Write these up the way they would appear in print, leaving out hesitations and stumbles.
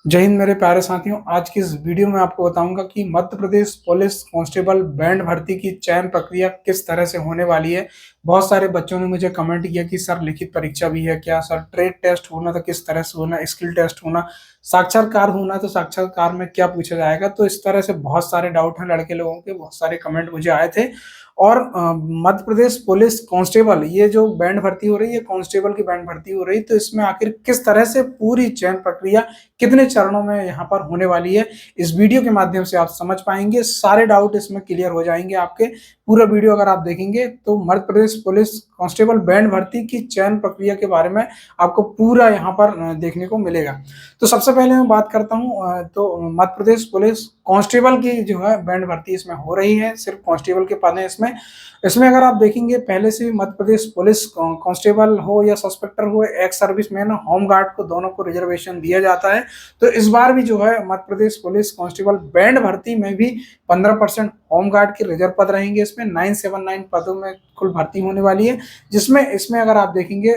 जय हिंद मेरे प्यारे साथियों। आज की इस वीडियो में आपको बताऊंगा कि Madhya Pradesh police constable band भर्ती की चयन प्रक्रिया किस तरह से होने वाली है। बहुत सारे बच्चों ने मुझे कमेंट किया कि सर लिखित परीक्षा भी है क्या, सर ट्रेड टेस्ट होना तो किस तरह से होना, स्किल टेस्ट होना, साक्षात्कार होना तो साक्षात्कार में क्या पूछा जाएगा। तो इस तरह से बहुत सारे डाउट हैं लड़के लोगों के, बहुत सारे कमेंट मुझे आए थे। और मध्य प्रदेश पुलिस कांस्टेबल ये जो बैंड भर्ती हो रही है, कांस्टेबल की बैंड भर्ती हो रही है, तो इसमें आखिर किस तरह से पूरी चयन प्रक्रिया कितने चरणों में यहाँ पर होने वाली है, इस वीडियो के माध्यम से आप समझ पाएंगे। सारे डाउट इसमें क्लियर हो जाएंगे आपके। पूरा वीडियो अगर आप देखेंगे तो Madhya Pradesh police constable band भर्ती की चयन प्रक्रिया के बारे में आपको पूरा यहाँ पर देखने को मिलेगा। तो सबसे पहले मैं बात करता हूँ, तो मध्य प्रदेश पुलिस कांस्टेबल की जो है बैंड भर्ती इसमें हो रही है, सिर्फ कांस्टेबल के पद हैं इसमें। इसमें अगर आप देखेंगे पहले से मध्य प्रदेश पुलिस कांस्टेबल हो या सस्पेक्टर हो, एक्स सर्विसमैन, होम गार्ड को, दोनों को रिजर्वेशन दिया जाता है। तो इस बार भी जो है Madhya Pradesh police constable band भर्ती में भी 15% होम गार्ड के रिजर्व पद रहेंगे। इसमें 979 पदों में कुल भर्ती होने वाली है, जिसमें इसमें अगर आप देखेंगे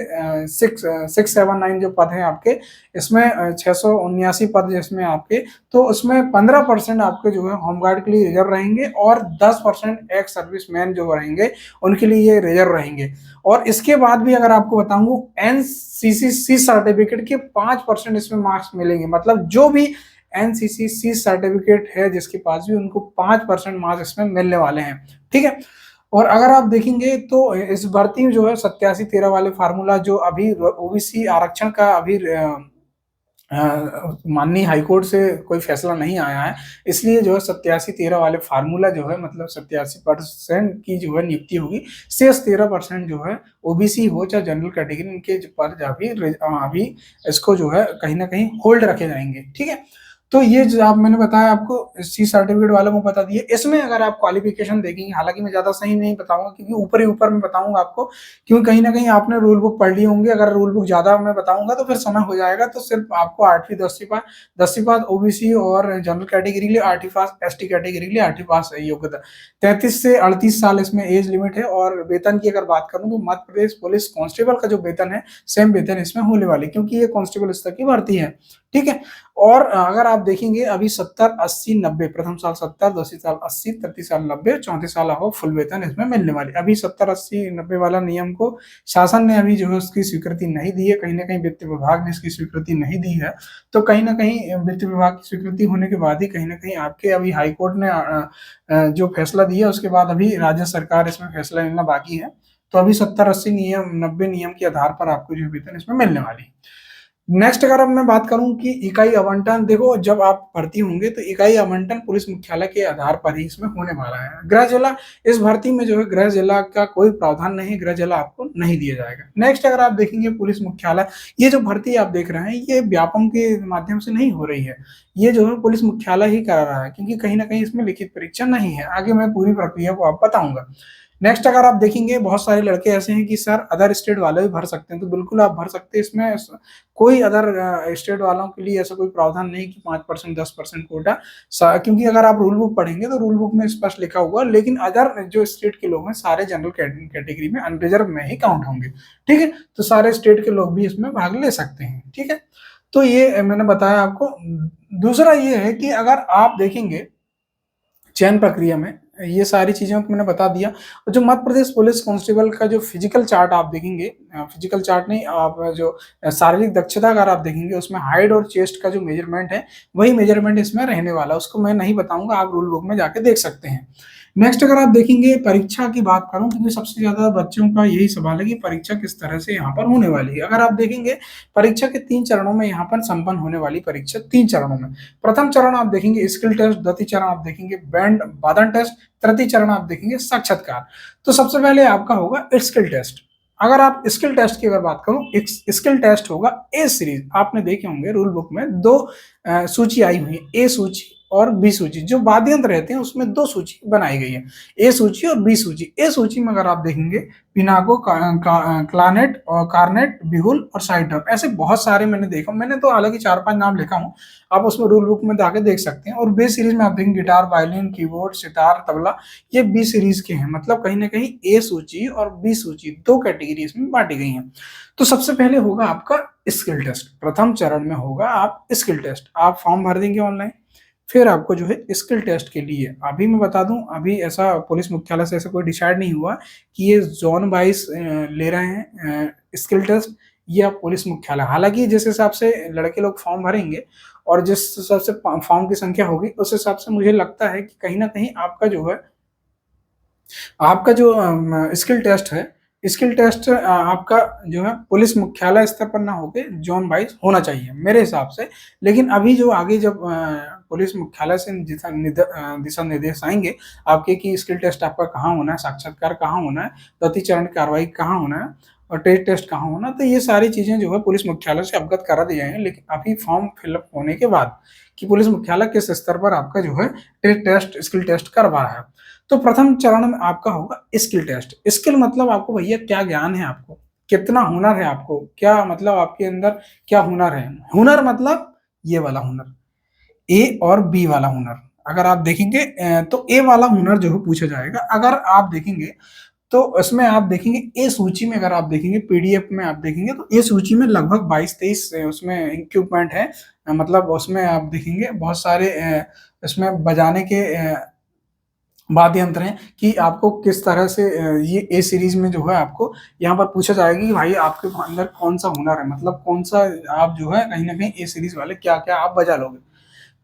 679 जो पद हैं आपके, इसमें 679 पद जिसमें आपके, तो उसमें 15% आपके जो है होमगार्ड के लिए रिजर्व रहेंगे और 10% एक्स सर्विसमैन जो रहेंगे उनके लिए ये रिजर्व रहेंगे। और इसके बाद भी अगर आपको बताऊं, एनसीसी सर्टिफिकेट के 5% इसमें मार्क्स मिलेंगे। मतलब जो भी एनसीसी सर्टिफिकेट है जिसके पास भी, उनको 5% मार्क्स इसमें मिलने वाले हैं। ठीक है। और अगर आप देखेंगे तो इस भर्ती में जो है 87-13 वाले फार्मूला, जो अभी ओबीसी आरक्षण का अभी माननीय हाईकोर्ट से कोई फैसला नहीं आया है, इसलिए जो है 87-13 वाले फार्मूला जो है, मतलब 87% की जो है नियुक्ति होगी, शेष 13% जो है ओबीसी हो चाहे जनरल कैटेगरी, इनके पर अभी इसको जो है कहीं ना कहीं होल्ड रखे जाएंगे। ठीक है। तो ये जो आप मैंने बताया आपको, सी सर्टिफिकेट वालों को बता दिए। इसमें अगर आप क्वालिफिकेशन देखेंगे, हालांकि मैं ज्यादा सही नहीं बताऊंगा क्योंकि ऊपर ही ऊपर में बताऊंगा आपको, क्योंकि कहीं ना कहीं आपने रूल बुक पढ़ ली होंगी। अगर रूल बुक ज्यादा मैं बताऊंगा तो फिर समय हो जाएगा। तो सिर्फ आपको 8वीं 10वीं पास ओबीसी और जनरल कैटेगरी के लिए 8वीं पास, एसटी कैटेगरी के लिए 8वीं पास योग्यता। 33 से 38 साल इसमें एज लिमिट है। और वेतन की अगर बात करूं तो मध्य प्रदेश पुलिस कांस्टेबल का जो वेतन है, सेम वेतन इसमें होने वाली, क्योंकि ये कांस्टेबल स्तर की भर्ती है। ठीक है। और अगर आप देखेंगे अभी 70, 80, 90, प्रथम साल 70, दूसरी साल 80, तृतीय साल 90, चौथे साल आपको फुल वेतन इसमें मिलने वाली। अभी 70, 80, 90 वाला नियम को शासन ने अभी जो है उसकी स्वीकृति नहीं दी है, कहीं ना कहीं वित्त विभाग ने इसकी स्वीकृति नहीं दी है। तो कहीं ना कहीं वित्त विभाग की स्वीकृति होने के बाद ही कहीं ना कहीं आपके अभी हाईकोर्ट ने जो फैसला दिया, उसके बाद अभी राज्य सरकार इसमें फैसला लेना बाकी है। तो अभी 70, 80, 90 के आधार पर आपको जो वेतन इसमें मिलने वाली है। नेक्स्ट अगर अब मैं बात करूं कि इकाई आवंटन, देखो जब आप भर्ती होंगे तो इकाई आवंटन पुलिस मुख्यालय के आधार पर ही इसमें होने वाला है। गृह जिला, इस भर्ती में जो है गृह जिला का कोई प्रावधान नहीं, गृह जिला आपको नहीं दिया जाएगा। नेक्स्ट अगर आप देखेंगे पुलिस मुख्यालय, ये जो भर्ती आप देख रहे हैं ये व्यापम के माध्यम से नहीं हो रही है, ये जो है पुलिस मुख्यालय ही करा रहा है, क्योंकि कहीं ना कहीं इसमें लिखित परीक्षा नहीं है। आगे मैं पूरी प्रक्रिया को आप बताऊंगा। नेक्स्ट अगर आप देखेंगे, बहुत सारे लड़के ऐसे हैं कि सर अदर स्टेट वाले भी भर सकते हैं, तो बिल्कुल आप भर सकते हैं। इसमें कोई अदर स्टेट वालों के लिए ऐसा कोई प्रावधान नहीं कि 5%, 10% कोटा, क्योंकि अगर आप रूल बुक पढ़ेंगे तो रूल बुक में स्पष्ट लिखा हुआ। लेकिन अदर जो स्टेट के लोग हैं सारे जनरल कैटेगरी में अनरिजर्व में ही काउंट होंगे। ठीक है। तो सारे स्टेट के लोग भी इसमें भाग ले सकते हैं। ठीक है। तो ये मैंने बताया आपको। दूसरा ये है कि अगर आप देखेंगे चयन प्रक्रिया में, ये सारी चीजों को मैंने बता दिया। और जो मध्य प्रदेश पुलिस कांस्टेबल का जो फिजिकल चार्ट आप देखेंगे, फिजिकल चार्ट नहीं, आप जो शारीरिक दक्षता अगर आप देखेंगे, उसमें हाइट और चेस्ट का जो मेजरमेंट है वही मेजरमेंट इसमें रहने वाला। उसको मैं नहीं बताऊंगा, आप रूल बुक में जाके देख सकते हैं। नेक्स्ट अगर आप देखेंगे परीक्षा की बात करूं, क्योंकि सबसे ज्यादा बच्चों का यही सवाल है कि परीक्षा किस तरह से यहाँ पर होने वाली है। अगर आप देखेंगे परीक्षा के 3 चरणों में यहाँ पर संपन्न होने वाली परीक्षा 3 चरणों में। प्रथम चरण आप देखेंगे स्किल टेस्ट, द्वितीय चरण आप देखेंगे बैंड वादन टेस्ट, तृतीय चरण आप देखेंगे साक्षात्कार। तो सबसे पहले आपका होगा स्किल टेस्ट। अगर आप स्किल टेस्ट की अगर बात करूं, स्किल टेस्ट होगा ए सीरीज। आपने देखे होंगे रूल बुक में दो सूची आई हुई है, ए सूची और बी सूची। जो वाद्यंत्र रहते हैं उसमें दो सूची बनाई गई है, ए सूची और बी सूची। ए सूची में अगर आप देखेंगे पिनाको, क्लानेट और कार्नेट, बिहुल और साइडर, ऐसे बहुत सारे मैंने देखा। मैंने तो हालांकि 4-5 नाम लिखा हूँ, आप उसमें रूल बुक में जाके देख सकते हैं। और बी सीरीज में आप देखेंगे guitar, violin, keyboard, sitar, tabla, ये बी सीरीज के हैं। मतलब कहीं ना कहीं ए सूची और बी सूची दो कैटेगरी इसमें बांटी गई हैं। तो सबसे पहले होगा आपका स्किल टेस्ट। प्रथम चरण में होगा आप स्किल टेस्ट, आप फॉर्म भर देंगे ऑनलाइन, फिर आपको जो है स्किल टेस्ट के लिए, अभी मैं बता दूं, अभी ऐसा पुलिस मुख्यालय से ऐसा कोई डिसाइड नहीं हुआ कि ये जोन वाइज ले रहे हैं स्किल टेस्ट, या पुलिस मुख्यालय, हालांकि जिस हिसाब से लड़के लोग फॉर्म भरेंगे और जिस हिसाब से फॉर्म की संख्या होगी, उस हिसाब से मुझे लगता है कि कहीं ना कहीं आपका जो है, आपका जो स्किल टेस्ट है, स्किल टेस्ट आपका जो है पुलिस मुख्यालय स्तर पर ना होके जोन वाइज होना चाहिए मेरे हिसाब से। लेकिन अभी जो आगे जब पुलिस मुख्यालय से दिशा निर्देश आएंगे आपके कि स्किल टेस्ट आपका कहाँ होना है, साक्षात्कार कहाँ होना है, प्रति चरण कार्रवाई कहाँ होना है और ट्रेड टेस्ट कहाँ होना, तो ये सारी चीजें जो है पुलिस मुख्यालय से अवगत करा दी जाएंगे। लेकिन अभी फॉर्म फिलअप होने के बाद कि पुलिस मुख्यालय किस स्तर पर आपका जो है ट्रेड टेस्ट स्किल टेस्ट करवा रहा है, तो प्रथम चरण में आपका होगा स्किल टेस्ट। स्किल मतलब आपको भैया क्या ज्ञान है, आपको कितना हुनर है, आपको क्या मतलब आपके अंदर क्या हुनर है। हुनर मतलब ये वाला हुनर, ए और बी वाला हुनर। अगर आप देखेंगे तो ए वाला हुनर जो है पूछा जाएगा। अगर आप देखेंगे तो इसमें आप देखेंगे ए सूची में, अगर आप देखेंगे पीडीएफ में आप देखेंगे तो ए सूची में लगभग 22-23 उसमें इक्विपमेंट है। मतलब उसमें आप देखेंगे बहुत सारे इसमें बजाने के वाद्य यंत्र हैं कि आपको किस तरह से ये ए सीरीज में जो है आपको यहाँ पर पूछा जाएगा कि भाई आपके अंदर कौन सा हुनर है, मतलब कौन सा आप जो है कहीं ना कहीं ए सीरीज वाले क्या क्या आप बजा लोगे।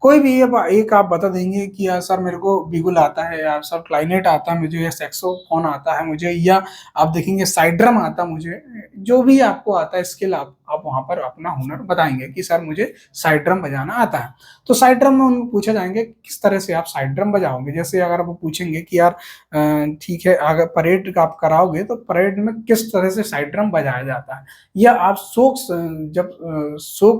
कोई भी एक आप बता देंगे कि यार सर मेरे को बिगुल आता है, यार सर क्लाइनेट आता है मुझे, या सैक्सोफोन आता है मुझे, या आप देखेंगे साइड ड्रम आता है मुझे, जो भी आपको आता है स्किल आप वहां पर अपना हुनर बताएंगे कि सर मुझे साइड ड्रम बजाना आता है। तो साइड ड्रम में उनको पूछा जाएंगे किस तरह से आप साइड ड्रम बजाओगे। जैसे अगर वो पूछेंगे कि यार ठीक है अगर परेड आप कराओगे तो परेड में किस तरह से साइड ड्रम बजाया जाता है, या आप शोक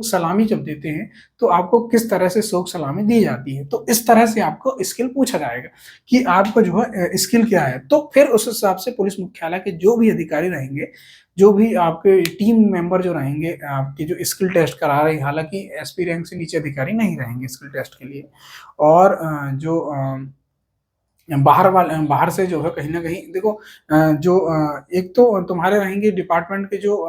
सलामी जब देते हैं तो आपको किस तरह से शोक सलामी दी जाती है। तो इस तरह से आपको स्किल पूछा जाएगा कि आपको जो है स्किल क्या है। तो फिर उस हिसाब से पुलिस मुख्यालय के जो भी अधिकारी रहेंगे, जो भी आपके टीम मेंबर जो रहेंगे आपकी जो स्किल टेस्ट करा रहे हैं, हालांकि एसपी रैंक से नीचे अधिकारी नहीं रहेंगे स्किल टेस्ट के लिए, और जो बाहर से जो है कहीं ना कहीं देखो जो एक तो तुम्हारे रहेंगे डिपार्टमेंट के जो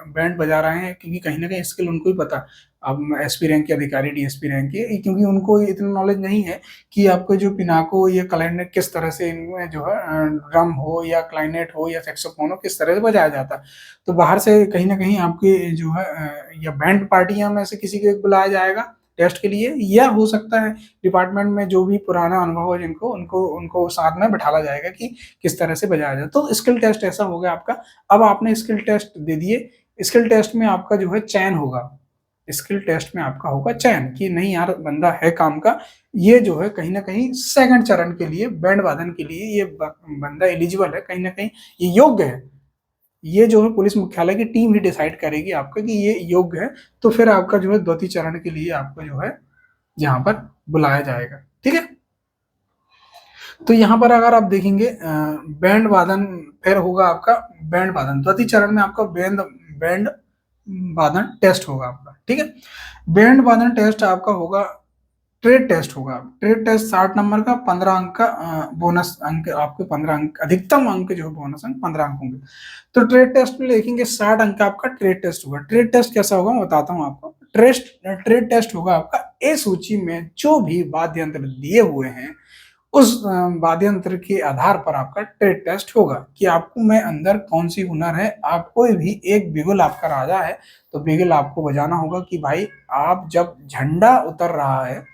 बैंड बजा रहे हैं, क्योंकि कहीं ना कहीं स्किल उनको ही पता, अब एसपी रैंक के अधिकारी डीएसपी रैंक के, क्योंकि उनको इतना नॉलेज नहीं है कि आपको जो पिनाको या क्लाइनेट किस तरह से इनमें जो है ड्रम हो या क्लाइनेट हो या सैक्सोफोन हो किस तरह से बजाया जाता है। तो बाहर से कहीं ना कहीं आपके जो है या बैंड पार्टियां में से किसी को एक बुलाया जाएगा टेस्ट के लिए, या हो सकता है डिपार्टमेंट में जो भी पुराना अनुभव है जिनको उनको उनको साथ में बैठाला जाएगा कि किस तरह से बजाया जाए। तो स्किल टेस्ट ऐसा हो गया आपका। अब आपने स्किल टेस्ट दे दिए, स्किल टेस्ट में आपका जो है चयन होगा, स्किल टेस्ट में आपका होगा चयन कि नहीं यार बंदा है काम का, ये जो है कहीं ना कहीं सेकंड चरण के लिए बैंड वादन के लिए ये बंदा एलिजिबल है, कहीं ना कहीं ये योग्य है। ये जो है पुलिस मुख्यालय की टीम ही डिसाइड करेगी आपका कि ये योग्य है। तो फिर आपका जो है द्वितीय चरण के लिए आपको जो है यहाँ पर बुलाया जाएगा। ठीक है, तो यहाँ पर अगर आप देखेंगे बैंड वादन फिर होगा आपका बैंड वादन, द्वितीय चरण में आपका बैंड बैंड वादन टेस्ट होगा आपका। ठीक है, बैंड वादन टेस्ट आपका होगा, ट्रेड टेस्ट होगा। ट्रेड टेस्ट 60 नंबर का 15 अंक का बोनस अंक, आपके 15 अंक अधिकतम अंक जो है बोनस अंक 15 अंक होंगे। तो ट्रेड टेस्ट में लिखेंगे 60 अंक का आपका ट्रेड टेस्ट होगा। ट्रेड टेस्ट कैसा होगा मैं बताता हूँ आपको। ट्रेड टेस्ट होगा आपका ए सूची में जो भी वाद्य यंत्र दिए हुए हैं उस वाद्य यंत्र के आधार पर आपका ट्रेड टेस्ट होगा कि आपको में अंदर कौन सी हुनर है। आप कोई भी एक बिगुल आपका राजा है तो बिगुल आपको बजाना होगा कि भाई आप जब झंडा उतर रहा है,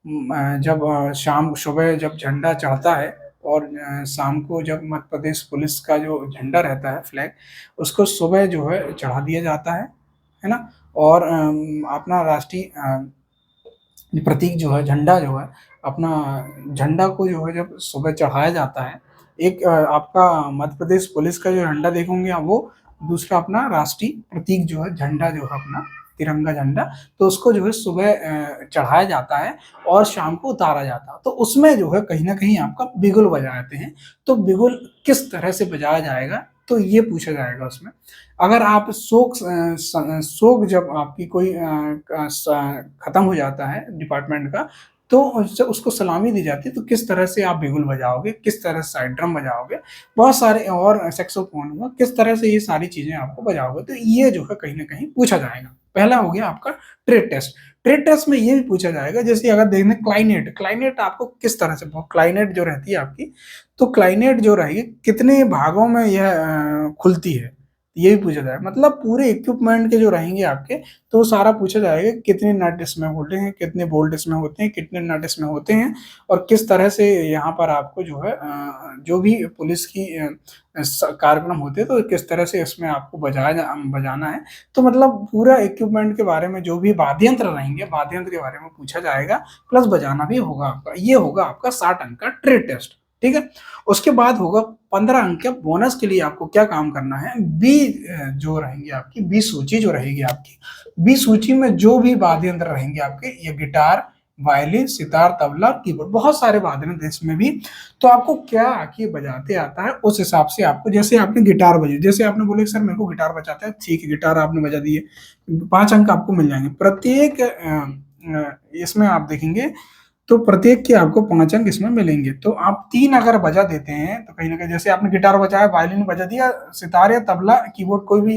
जब शाम सुबह जब झंडा चढ़ता है और शाम को जब मध्य प्रदेश पुलिस का जो झंडा रहता है फ्लैग, उसको सुबह जो है चढ़ा दिया जाता है ना। और अपना राष्ट्रीय प्रतीक जो है झंडा जो है अपना झंडा को जो है जब सुबह चढ़ाया जाता है, एक आपका मध्य प्रदेश पुलिस का जो झंडा देखोगे आप वो, दूसरा अपना राष्ट्रीय प्रतीक जो है झंडा जो है अपना तिरंगा झंडा, तो उसको जो है सुबह चढ़ाया जाता है और शाम को उतारा जाता है। तो उसमें जो है कहीं ना कहीं आपका बिगुल बजाते हैं। तो बिगुल किस तरह से बजाया जाएगा तो ये पूछा जाएगा उसमें। अगर आप शोक जब आपकी कोई खत्म हो जाता है डिपार्टमेंट का, तो उसको सलामी दी जाती है, तो किस तरह से आप बिगुल बजाओगे, किस तरह से साइड ड्रम बजाओगे, बहुत सारे और सैक्सोफोन हुआ, किस तरह से ये सारी चीजें आपको बजाओगे, तो ये जो है कहीं ना कहीं पूछा जाएगा। पहला हो गया आपका ट्रेड टेस्ट। ट्रेड टेस्ट में ये भी पूछा जाएगा, जैसे अगर देखने क्लाइनेट, क्लाइनेट आपको किस तरह से, क्लाइनेट जो रहती है आपकी, तो क्लाइनेट जो रहेगी कितने भागों में यह खुलती है, ये भी पूछा जाएगा। मतलब पूरे इक्विपमेंट के जो रहेंगे आपके, तो सारा पूछा जाएगा कितने नट इसमें होते हैं, कितने बोल्ट इसमें होते हैं, कितने नट इसमें होते हैं, और किस तरह से यहाँ पर आपको जो है जो भी पुलिस की कार्यक्रम होते हैं, तो किस तरह से इसमें आपको बजाना है। तो मतलब पूरा इक्विपमेंट के बारे में, जो भी वाद्य यंत्र रहेंगे, वाद्य यंत्र के बारे में पूछा जाएगा, प्लस बजाना भी होगा आपका। ये होगा आपका 60 अंक का ट्रेड टेस्ट, ठीक है। उसके बाद होगा 15 अंक के बोनस के लिए आपको क्या काम करना है, बी जो रहेंगी आपकी, बी सूची जो रहेगी आपकी, बी सूची में जो भी वाद्य यंत्र रहेंगे आपके, ये guitar, violin, sitar, tabla, keyboard, बहुत सारे वाद्य यंत्र इसमें भी। तो आपको क्या आके बजाते आता है, उस हिसाब से आपको, जैसे आपने गिटार बजाई, जैसे आपने बोले सर मेरे को गिटार बजाता है, ठीक है, गिटार आपने बजा दिए, 5 अंक आपको मिल जाएंगे प्रत्येक। इसमें आप देखेंगे तो प्रत्येक के आपको 5 अंक इसमें मिलेंगे। तो आप 3 अगर बजा देते हैं, तो कहीं ना कहीं, जैसे आपने गिटार बजाया, वायलिन बजा दिया, सितार या तबला, कीबोर्ड, कोई भी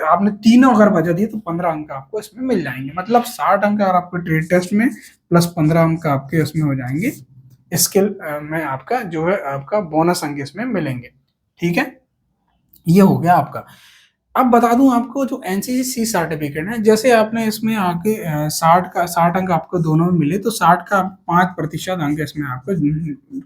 आपने तीनों अगर बजा दिए, तो 15 अंक आपको इसमें मिल जाएंगे। मतलब 60 अंक अगर आपको ट्रेड टेस्ट में, प्लस 15 अंक आपके इसमें हो जाएंगे स्किल में, आपका जो है आपका बोनस अंक इसमें मिलेंगे, ठीक है। ये हो गया आपका। अब बता दूं आपको, जो एनसीसी सर्टिफिकेट है, जैसे आपने इसमें आके 60 अंक आपको दोनों में मिले, तो 60 का 5% अंक इसमें आपको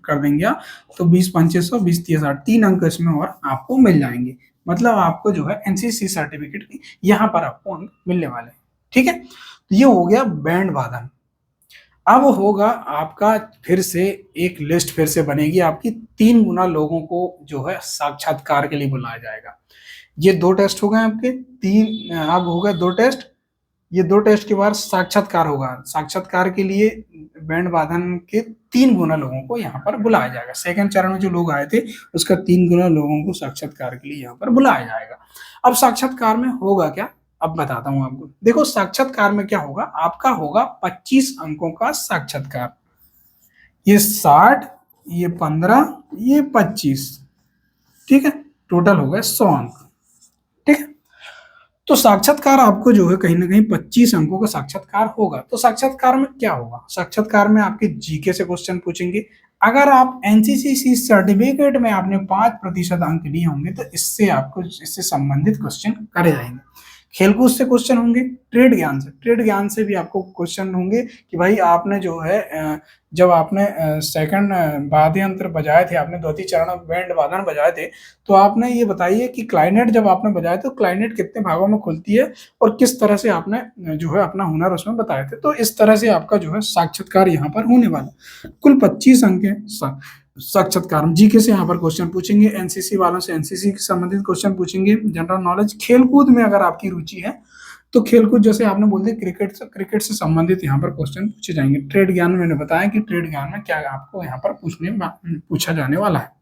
कर देंगे आप, तो 20 5 100, 20 30 3 अंक इसमें और आपको मिल जाएंगे। मतलब आपको जो है एनसीसी सर्टिफिकेट यहाँ पर आपको अंक मिलने वाले हैं, ठीक है। तो ये हो गया बैंड वादन। अब होगा आपका फिर से एक लिस्ट फिर से बनेगी आपकी, 3 गुना लोगों को जो है साक्षात्कार के लिए बुलाया जाएगा। ये 2 टेस्ट हो गए आपके, 3 अब हो गए 2 टेस्ट। ये 2 टेस्ट के बाद साक्षात्कार होगा। साक्षात्कार के लिए बैंड वादन के 3 गुना लोगों को यहाँ पर बुलाया जाएगा। सेकंड चरण में जो लोग आए थे, उसका 3 गुना लोगों को साक्षात्कार के लिए यहाँ पर बुलाया जाएगा। अब साक्षात्कार में होगा क्या, अब बताता हूं आपको। देखो साक्षात्कार में क्या होगा, आपका होगा 25 अंकों का साक्षात्कार। ये 60, ये 15, ये 25, ठीक है, टोटल हो गए 100 अंक, ठीक है। तो साक्षात्कार आपको जो है कहीं ना कहीं 25 अंकों का साक्षात्कार होगा। तो साक्षात्कार में क्या होगा, साक्षात्कार में आपके जीके से क्वेश्चन पूछेंगे। अगर आप एनसीसी सर्टिफिकेट में आपने 5% अंक लिए होंगे, तो इससे आपको, इससे संबंधित क्वेश्चन करे जाएंगे। खेलकूद से क्वेश्चन होंगे, ट्रेड ज्ञान से भी आपको क्वेश्चन होंगे कि भाई आपने जो है जब आपने सेकंड वाद्य यंत्र बजाए थे, आपने द्वितीय चरण बैंड वादन बजाए थे, तो आपने ये बताइए कि क्लाइनेट जब आपने बजाए तो क्लाइनेट कितने भागों में खुलती है, और किस तरह से आपने जो है अपना हुनर उसमें बताए थे। तो इस तरह से आपका जो है साक्षात्कार यहाँ पर होने वाला। कुल 25 अंक है साक्षात्कार। जीके से यहाँ पर क्वेश्चन पूछेंगे, एनसीसी वालों से एनसीसी से संबंधित क्वेश्चन पूछेंगे, जनरल नॉलेज। खेलकूद में अगर आपकी रुचि है, तो खेलकूद जैसे आपने बोल दिया, क्रिकेट से संबंधित यहाँ पर क्वेश्चन पूछे जाएंगे। ट्रेड ज्ञान मैंने बताया कि ट्रेड ज्ञान में क्या आपको यहाँ पर पूछा जाने वाला है।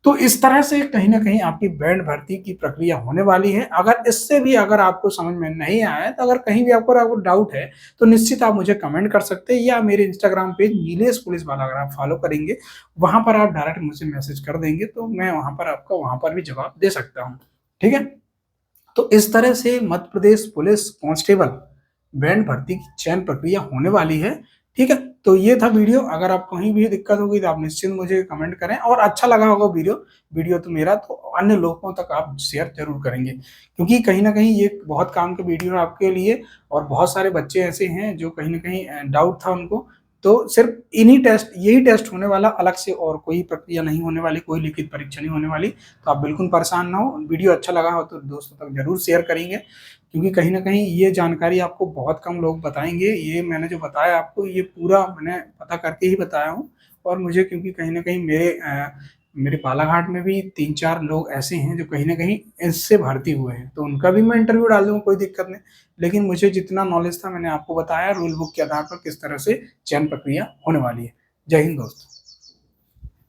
तो इस तरह से कहीं ना कहीं आपकी बैंड भर्ती की प्रक्रिया होने वाली है। अगर इससे भी अगर आपको समझ में नहीं आया है, तो अगर कहीं भी आपको डाउट है, तो निश्चित आप मुझे कमेंट कर सकते हैं, या मेरे इंस्टाग्राम पेज नीलेश पुलिस वाला अगर आप फॉलो करेंगे, वहां पर आप डायरेक्ट मुझे मैसेज कर देंगे, तो मैं वहां पर आपको वहां पर भी जवाब दे सकता हूँ, ठीक है। तो इस तरह से Madhya Pradesh police constable band भर्ती की चयन प्रक्रिया होने वाली है, ठीक है। तो ये था वीडियो। अगर आप कहीं भी दिक्कत होगी तो आप निश्चिंत मुझे कमेंट करें, और अच्छा लगा होगा वीडियो तो मेरा, तो अन्य लोगों तक आप शेयर जरूर करेंगे, क्योंकि कहीं ना कहीं ये बहुत काम का वीडियो है आपके लिए। और बहुत सारे बच्चे ऐसे हैं जो कहीं ना कहीं डाउट था उनको, तो सिर्फ यही टेस्ट होने वाला, अलग से और कोई प्रक्रिया नहीं होने वाली, कोई लिखित परीक्षा नहीं होने वाली। तो आप बिल्कुल परेशान ना हो। वीडियो अच्छा लगा हो तो दोस्तों तक जरूर शेयर करेंगे, क्योंकि कहीं ना कहीं ये जानकारी आपको बहुत कम लोग बताएंगे। ये मैंने जो बताया आपको, ये पूरा मैंने पता करके ही बताया हूँ। और मुझे, क्योंकि कहीं ना कहीं मेरे बालाघाट में भी 3 4 लोग ऐसे हैं जो कहीं ना कहीं इससे भर्ती हुए हैं, तो उनका भी मैं इंटरव्यू डाल दूंगा, कोई दिक्कत नहीं। लेकिन मुझे जितना नॉलेज था मैंने आपको बताया, रूल बुक के आधार पर किस तरह से चयन प्रक्रिया होने वाली है। जय हिंद दोस्तों।